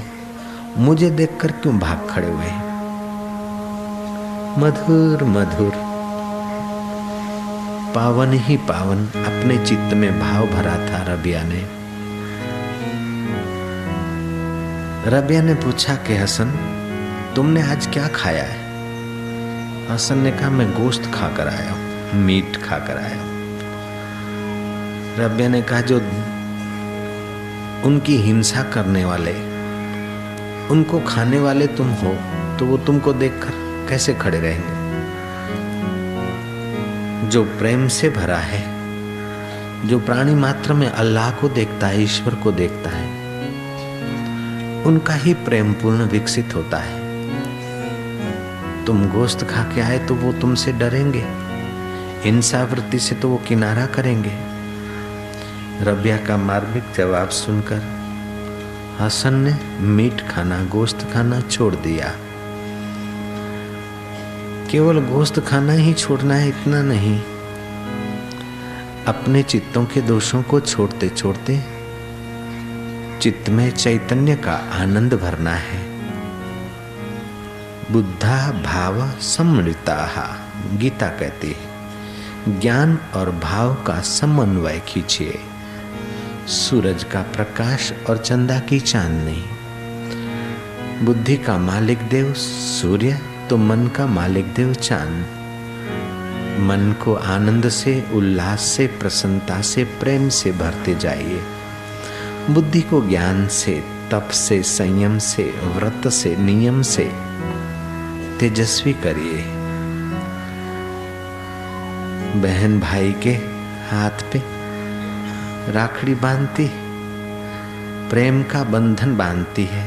मुझे देखकर क्यों भाग खड़े हुए? मधुर मधुर पावन ही पावन अपने चित्त में भाव भरा था रबिया ने। रबिया ने पूछा कि हसन, तुमने आज क्या खाया है? हसन ने कहा, मैं गोश्त खाकर आया हूं, मीट खाकर आया हूं। रबिया ने कहा, जो उनकी हिंसा करने वाले, उनको खाने वाले तुम हो, तो वो तुमको देखकर कैसे खड़े रहेंगे? जो प्रेम से भरा है, जो प्राणी मात्र में अल्लाह को देखता है, ईश्वर को देखता है, उनका ही प्रेम पूर्ण विकसित होता है। तुम गोश्त खा के आए तो वो तुमसे डरेंगे, हिंसा वृत्ति से तो वो किनारा करेंगे। रबिया का मार्मिक जवाब सुनकर हसन ने मीट खाना, गोश्त खाना छोड़ दिया। केवल गोश्त खाना ही छोड़ना है इतना नहीं, अपने चित्तों के दोषों को छोड़ते छोड़ते चित्त में चैतन्य का आनंद भरना है। बुद्धा भाव सम्मिलिताः, गीता कहती है, ज्ञान और भाव का समन्वय कीजिए। सूरज का प्रकाश और चंदा की चांदनी। बुद्धि का मालिक देव सूर्य तो मन का मालिक देव चांद। मन को आनंद से, उल्लास से, प्रसन्नता से, प्रेम से भरते जाइए। बुद्धि को ज्ञान से, तप से, संयम से, व्रत से, नियम से तेजस्वी करिए। बहन भाई के हाथ पे राखड़ी बांधती, प्रेम का बंधन बांधती है,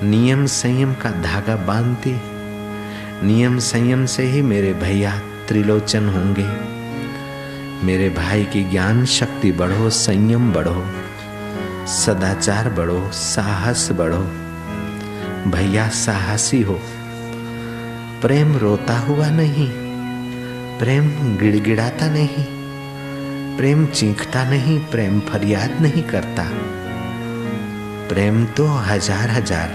नियम संयम का धागा बांधती। नियम संयम से ही मेरे भैया त्रिलोचन होंगे। मेरे भाई की ज्ञान शक्ति बढ़ो, संयम बढ़ो, सदाचार बढ़ो, साहस बढ़ो। भैया साहसी हो। प्रेम रोता हुआ नहीं, प्रेम गिड़गिड़ाता नहीं, प्रेम चीखता नहीं, प्रेम फरियाद नहीं करता। प्रेम तो हजार हजार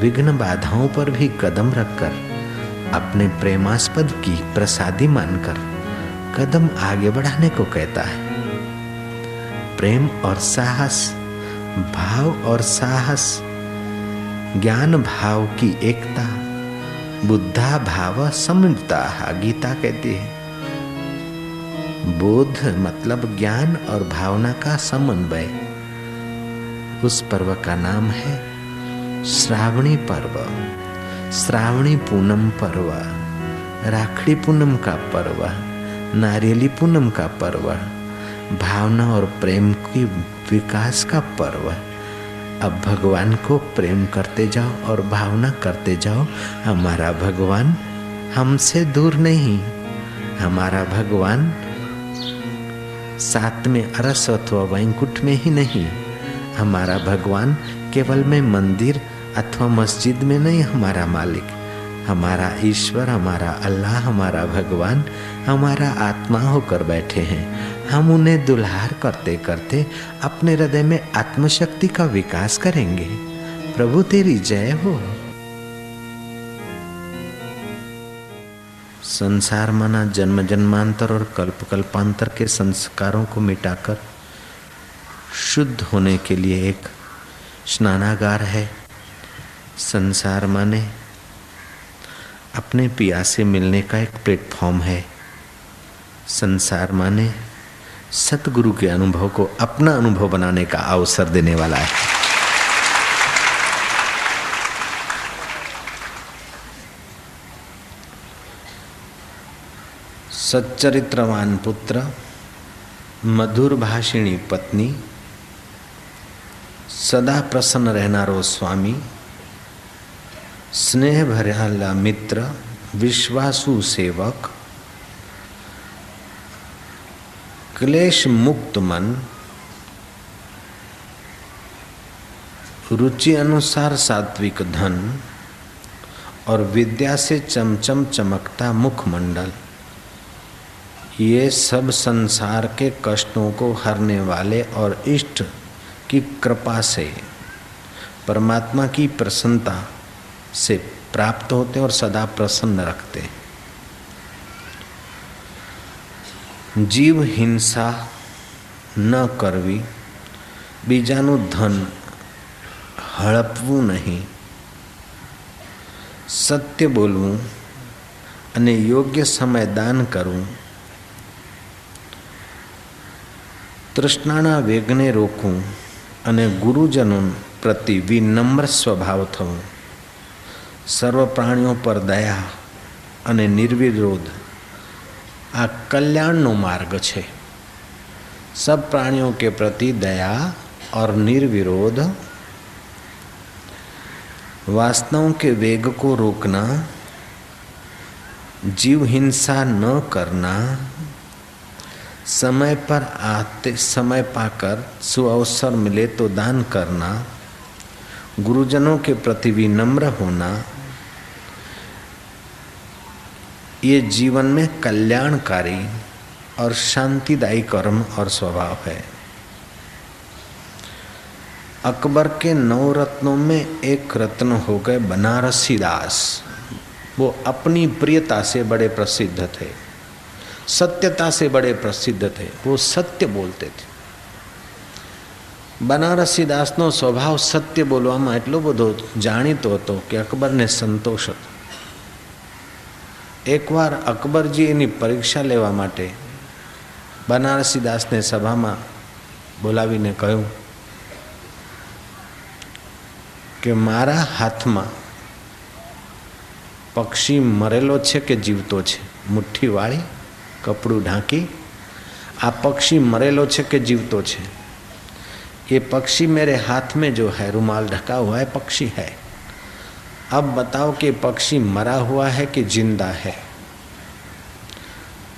विघ्न बाधाओं पर भी कदम रखकर, अपने प्रेमास्पद की प्रसादी मानकर कदम आगे बढ़ाने को कहता है। प्रेम और साहस, भाव और साहस, ज्ञान भाव की एकता। बुद्धा भाव सम्मिलिताः, गीता कहती है। बोध मतलब ज्ञान और भावना का समन्वय। उस पर्व का नाम है श्रावणी पर्व, श्रावणी पूनम पर्व, राखड़ी पूनम का पर्व, नारियली पूनम का पर्व, भावना और प्रेम की विकास का पर्व। अब भगवान को प्रेम करते जाओ और भावना करते जाओ। हमारा भगवान हमसे दूर नहीं, हमारा भगवान साथ में अरस अथवा वैकुंठ में ही नहीं, हमारा भगवान केवल में मंदिर अथवा मस्जिद में नहीं। हमारा मालिक, हमारा ईश्वर, हमारा अल्लाह, हमारा भगवान हमारा आत्मा होकर बैठे हैं। हम उन्हें दुलार करते करते अपने हृदय में आत्मशक्ति का विकास करेंगे। प्रभु तेरी जय हो। संसार माना जन्म जन्मांतर और कल्प कल्पांतर के संस्कारों को मिटाकर शुद्ध होने के लिए एक स्नानागार है। संसार माने अपने पिया से मिलने का एक प्लेटफॉर्म है। संसार माने सतगुरु के अनुभव को अपना अनुभव बनाने का अवसर देने वाला है। सच्चरित्रवान पुत्र, मधुर भाषिणी पत्नी, सदा प्रसन्न रहनारो स्वामी, स्नेह भर्याला मित्र, विश्वासु सेवक, क्लेश मुक्त मन, रुचि अनुसार सात्विक धन और विद्या से चमचम चमकता मुखमंडल, ये सब संसार के कष्टों को हरने वाले और इष्ट की कृपा से, परमात्मा की प्रसन्नता से प्राप्त होते और सदा प्रसन्न रखते। जीव हिंसा न करवी, बीजानु धन हड़पવું नहीं, સત્ય બોલવું અને યોગ્ય સમય દાન કરવું, તૃષ્ણાના વેગને રોકવું અને ગુરુજનો પ્રતિ વિનમ્ર સ્વભાવ થવું, સર્વ પ્રાણીઓ પર દયા અને નિર્વિરોધ આ કલ્યાણનો માર્ગ છે। सब प्राणियों के प्रति दया और निर्विरोध, वासनाओं के वेग को रोकना, जीव हिंसा न करना, समय पर आते समय पाकर सुअवसर मिले तो दान करना, गुरुजनों के प्रति विनम्र होना, ये जीवन में कल्याणकारी और शांतिदायी कर्म और स्वभाव है। अकबर के 9 रत्नों में एक रत्न हो गए बनारसी दास। वो अपनी प्रियता से बड़े प्रसिद्ध थे, सत्यता से बड़े प्रसिद्ध थे। वो सत्य बोलते थे। बनारसी दासनो स्वभाव सत्य बोलवामां એટલો બધો જાણીતો હતો કે અકબરને સંતોષ હતો। એકવાર અકબરજી એની પરીક્ષા લેવા માટે बनारसी दास ने सभा में बोलावीने कहूं कि मारा हाथ में पक्षी मरेलो छे के जीवतो छे, मुठ्ठी वाली कपड़ू ढांकी, आ पक्षी मरेलो छे के जीवतो छे। ये पक्षी मेरे हाथ में जो है रुमाल ढका हुआ है पक्षी है। अब बताओ कि पक्षी मरा हुआ है कि जिंदा है।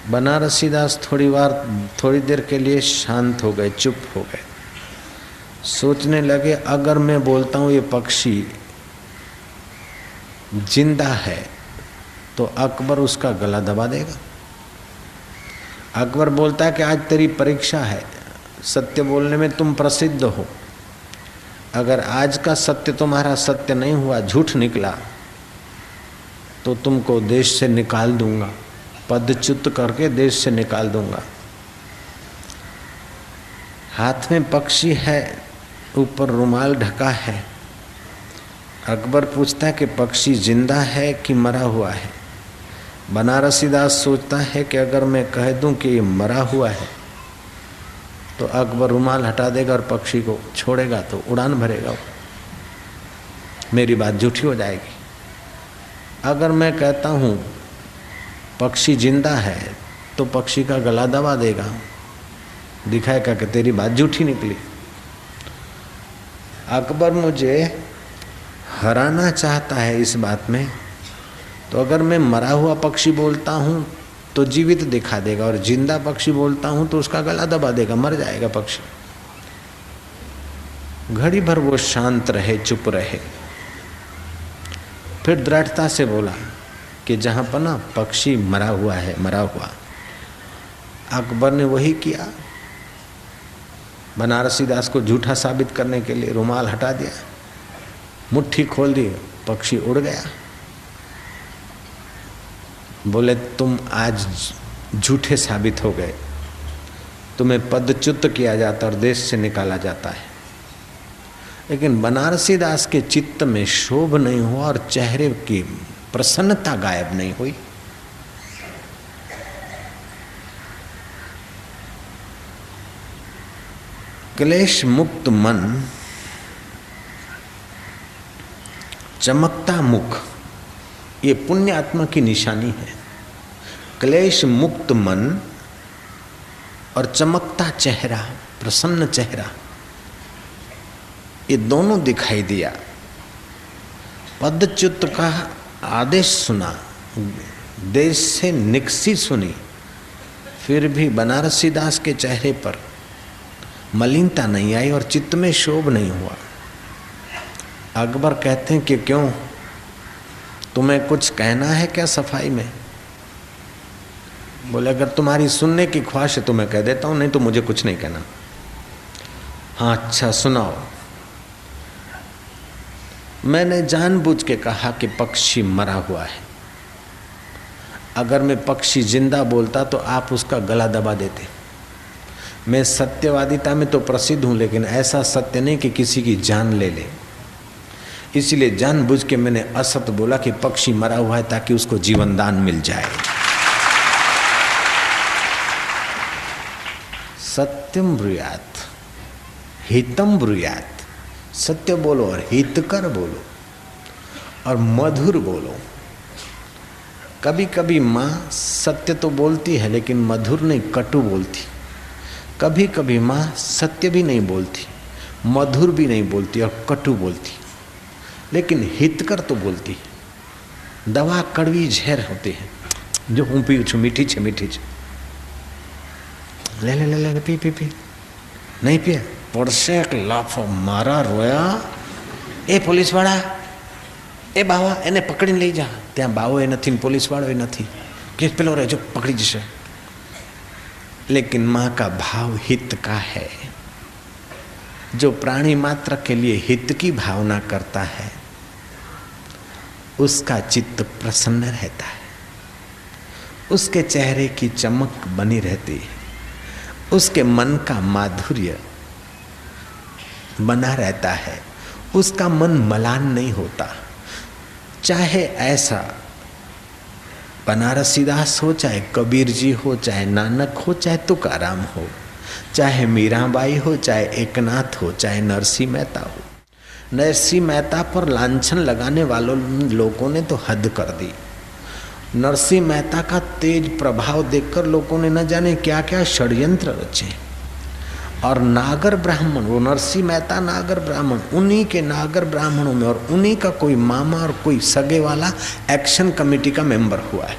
बनारसी दास थोड़ी देर के लिए शांत हो गए, चुप हो गए। सोचने लगे अगर मैं बोलता हूँ ये पक्षी जिंदा है तो अकबर उसका गला दबा देगा। अकबर बोलता है कि आज तेरी परीक्षा है, सत्य बोलने में तुम प्रसिद्ध हो। अगर आज का सत्य तुम्हारा सत्य नहीं हुआ, झूठ निकला, तो तुमको देश से निकाल दूंगा, पदच्युत करके देश से निकाल दूंगा। हाथ में पक्षी है, ऊपर रुमाल ढका है। अकबर पूछता है कि पक्षी जिंदा है कि मरा हुआ है। बनारसी दास सोचता है कि अगर मैं कह दूं कि ये मरा हुआ है तो अकबर रुमाल हटा देगा और पक्षी को छोड़ेगा तो उड़ान भरेगा, मेरी बात झूठी हो जाएगी। अगर मैं कहता हूँ पक्षी जिंदा है तो पक्षी का गला दबा देगा, दिखाएगा कि तेरी बात झूठी निकली। अकबर मुझे हराना चाहता है इस बात में, तो अगर मैं मरा हुआ पक्षी बोलता हूँ तो जीवित दिखा देगा और जिंदा पक्षी बोलता हूँ तो उसका गला दबा देगा, मर जाएगा पक्षी। घड़ी भर वो शांत रहे, चुप रहे। फिर दृढ़ता से बोला कि जहाँ पर ना पक्षी मरा हुआ है, मरा हुआ। अकबर ने वही किया। बनारसी दास को झूठा साबित करने के लिए रुमाल हटा दिया, मुट्ठी खोल दी, पक्षी उड़ गया। बोले तुम आज झूठे साबित हो गए, तुम्हें पदच्युत किया जाता और देश से निकाला जाता है। लेकिन बनारसी दास के चित्त में शोभ नहीं हुआ और चेहरे की प्रसन्नता गायब नहीं हुई। क्लेश मुक्त मन, चमकता मुख, ये पुण्य आत्मा की निशानी है। क्लेश मुक्त मन और चमकता चेहरा, प्रसन्न चेहरा, ये दोनों दिखाई दिया। पदच्युत का आदेश सुना, देश से निकसी सुनी, फिर भी बनारसी दास के चेहरे पर मलिनता नहीं आई और चित्त में शोभ नहीं हुआ। अकबर कहते हैं कि क्यों, तुम्हें कुछ कहना है क्या सफाई में? बोले अगर तुम्हारी सुनने की ख्वाहिश है तो मैं कह देता हूँ, नहीं तो मुझे कुछ नहीं कहना। हाँ अच्छा सुनाओ। मैंने जानबूझ के कहा कि पक्षी मरा हुआ है। अगर मैं पक्षी जिंदा बोलता तो आप उसका गला दबा देते। मैं सत्यवादिता में तो प्रसिद्ध हूँ, लेकिन ऐसा सत्य नहीं कि किसी की जान ले ले। इसलिए जानबूझ के मैंने असत बोला कि पक्षी मरा हुआ है ताकि उसको जीवन दान मिल जाए। सत्यम ब्रूयात हितम ब्रूयात, सत्य बोलो और हितकर बोलो और मधुर बोलो। कभी कभी माँ सत्य तो बोलती है लेकिन मधुर नहीं, कटु बोलती। कभी कभी माँ सत्य भी नहीं बोलती, मधुर भी नहीं बोलती और कटु बोलती, लेकिन हितकर तो बोलती है। दवा कड़वी झेर होती है, जो हूँ पी छू मीठी छे मीठी छे, ले ले ले ले पी पी पी, नहीं पिया પડશે એક લાફો મારા રોયા, એ પોલીસવાળા, એ બાવા એને પકડીને લઈ જા। ત્યાં બાવો એ નથી, પોલીસવાળો એ નથી, કે પેલો રહેજો પકડી જશે। लेकिन माँ का भाव हित का है। जो प्राणी मात्र के लिए हित की भावना करता है उसका चित्त प्रसन्न रहता है, उसके चेहरे की चमक बनी रहती है, उसके मन का माधुर्य बना रहता है, उसका मन मलान नहीं होता। चाहे ऐसा बनारसीदास हो, चाहे कबीर जी हो, चाहे नानक हो, चाहे तुकाराम हो, चाहे मीराबाई हो, चाहे एकनाथ हो, चाहे नरसिंह मेहता हो। नरसिंह मेहता पर लांछन लगाने वालों लोगों ने तो हद कर दी। नरसिंह मेहता का तेज प्रभाव देखकर लोगों ने न जाने क्या क्या षड्यंत्र रचे। और नागर ब्राह्मण, वो नरसिंह मेहता नागर ब्राह्मण, उन्हीं के नागर ब्राह्मणों में और उन्हीं का कोई मामा और कोई सगे वाला एक्शन कमेटी का मेंबर हुआ है।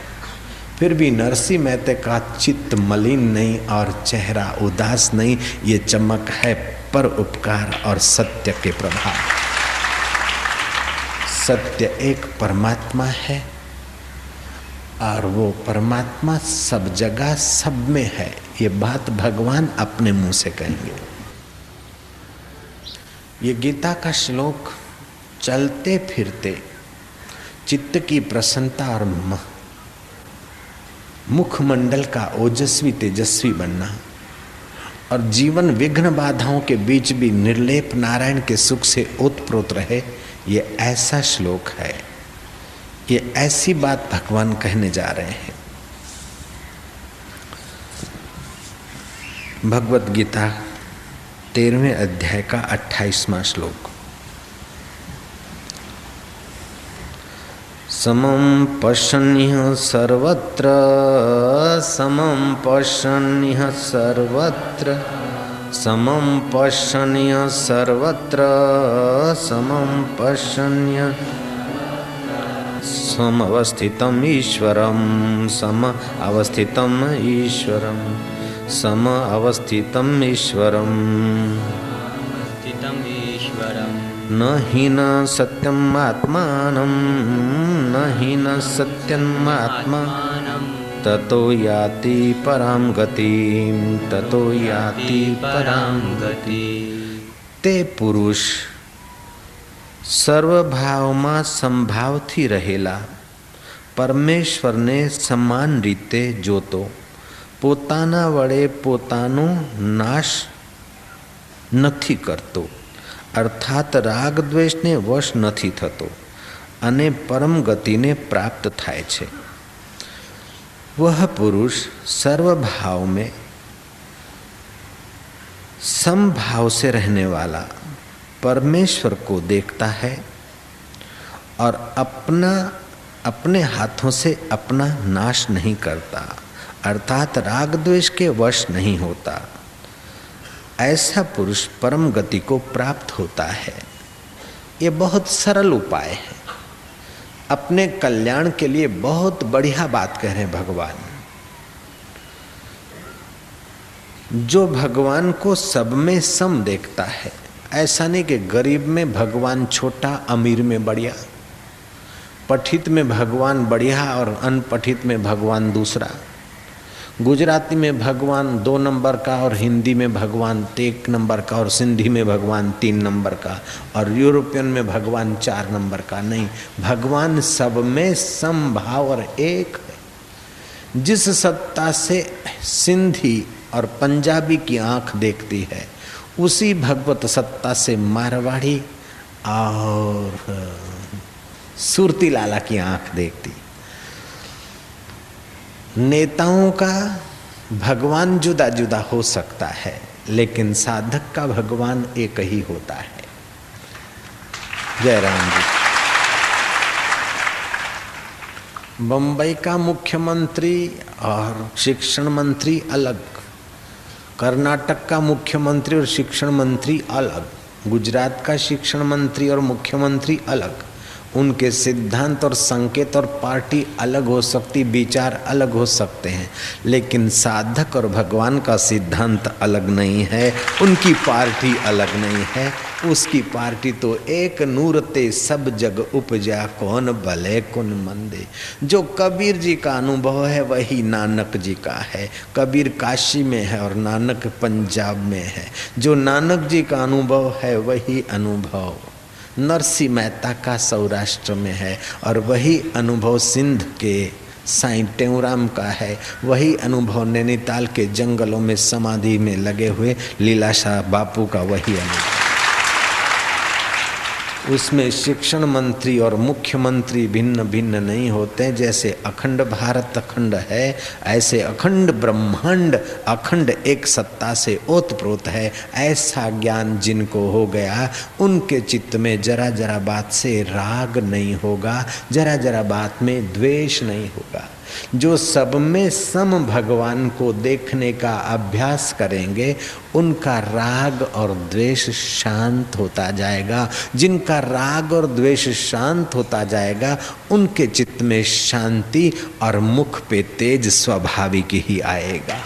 फिर भी नरसिंह मेहता का चित्त मलिन नहीं और चेहरा उदास नहीं। ये चमक है पर उपकार और सत्य के प्रभाव। सत्य एक परमात्मा है और वो परमात्मा सब जगह सब में है। ये बात भगवान अपने मुंह से कहेंगे। ये गीता का श्लोक चलते फिरते चित्त की प्रसन्नता और मुखमंडल का ओजस्वी तेजस्वी बनना और जीवन विघ्न बाधाओं के बीच भी निर्लेप नारायण के सुख से ओतप्रोत रहे, ये ऐसा श्लोक है। ये ऐसी बात भगवान कहने जा रहे हैं। भगवत गीता 13वें अध्याय का 28वां श्लोक। समं पश्यन्यः सर्वत्र, समं पश्यन्यः सर्वत्र, समं पश्यन्यः सर्वत्र, समं पश्यन्यः समवस्थितम् ईश्वरं, समवस्थितम् ईश्वरं, समवस्थितम् ईश्वरं, न हि न सत्यम् आत्मानं, न हि न सत्यम् आत्मानं, ततो याति परां गतिं, ततो याति परां गतिं। ते पुरुष સર્વભાવમાં સંભાવથી રહેલા પરમેશ્વરને સમાન રીતે જોતો પોતાના વડે પોતાનો નાશ નથી કરતો, અર્થાત રાગ દ્વેષને વશ નથી થતો અને પરમ ગતિને પ્રાપ્ત થાય છે। वह पुरुष सर्वभाव में समभाव से रहने वाला परमेश्वर को देखता है और अपने हाथों से अपना नाश नहीं करता, अर्थात राग द्वेष के वश नहीं होता। ऐसा पुरुष परम गति को प्राप्त होता है। ये बहुत सरल उपाय है। अपने कल्याण के लिए बहुत बढ़िया बात कह रहे हैं भगवान। जो भगवान को सब में सम देखता है, ऐसा नहीं कि गरीब में भगवान छोटा, अमीर में बढ़िया, पठित में भगवान बढ़िया और अनपठित में भगवान दूसरा, गुजराती में भगवान 2 नंबर का और हिंदी में भगवान 1 नंबर का और सिंधी में भगवान 3 नंबर का और यूरोपियन में भगवान 4 नंबर का। नहीं, भगवान सब में समभाव और एक है। जिस सत्ता से सिंधी और पंजाबी की आंख देखती है, उसी भगवत सत्ता से मारवाड़ी और सुरती लाला की आंख देखती। नेताओं का भगवान जुदा जुदा हो सकता है, लेकिन साधक का भगवान एक ही होता है। जय राम जी। बम्बई का मुख्यमंत्री और शिक्षण मंत्री अलग, कर्नाटक का मुख्यमंत्री और शिक्षण मंत्री अलग, गुजरात का शिक्षण मंत्री और मुख्यमंत्री अलग। उनके सिद्धांत और संकेत और पार्टी अलग हो सकती, विचार अलग हो सकते हैं, लेकिन साधक और भगवान का सिद्धांत अलग नहीं है, उनकी पार्टी अलग नहीं है। उसकी पार्टी तो एक नूर ते सब जग उपजा, कौन भले कौन मंदे। जो कबीर जी का अनुभव है वही नानक जी का है। कबीर काशी में है और नानक पंजाब में है। जो नानक जी का अनुभव है वही अनुभव नरसिंह मेहता का सौराष्ट्र में है, और वही अनुभव सिंध के साईं टेऊराम का है। वही अनुभव नैनीताल के जंगलों में समाधि में लगे हुए लीलाशाह बापू का वही अनुभव। उसमें शिक्षण मंत्री और मुख्यमंत्री भिन्न भिन्न नहीं होते। जैसे अखंड भारत अखंड है, ऐसे अखंड ब्रह्मांड अखंड एक सत्ता से ओतप्रोत है। ऐसा ज्ञान जिनको हो गया उनके चित्त में जरा जरा बात से राग नहीं होगा, जरा जरा बात में द्वेष नहीं होगा। जो सब में सम भगवान को देखने का अभ्यास करेंगे उनका राग और द्वेष शांत होता जाएगा। जिनका राग और द्वेष शांत होता जाएगा उनके चित्त में शांति और मुख पे तेज स्वाभाविक ही आएगा।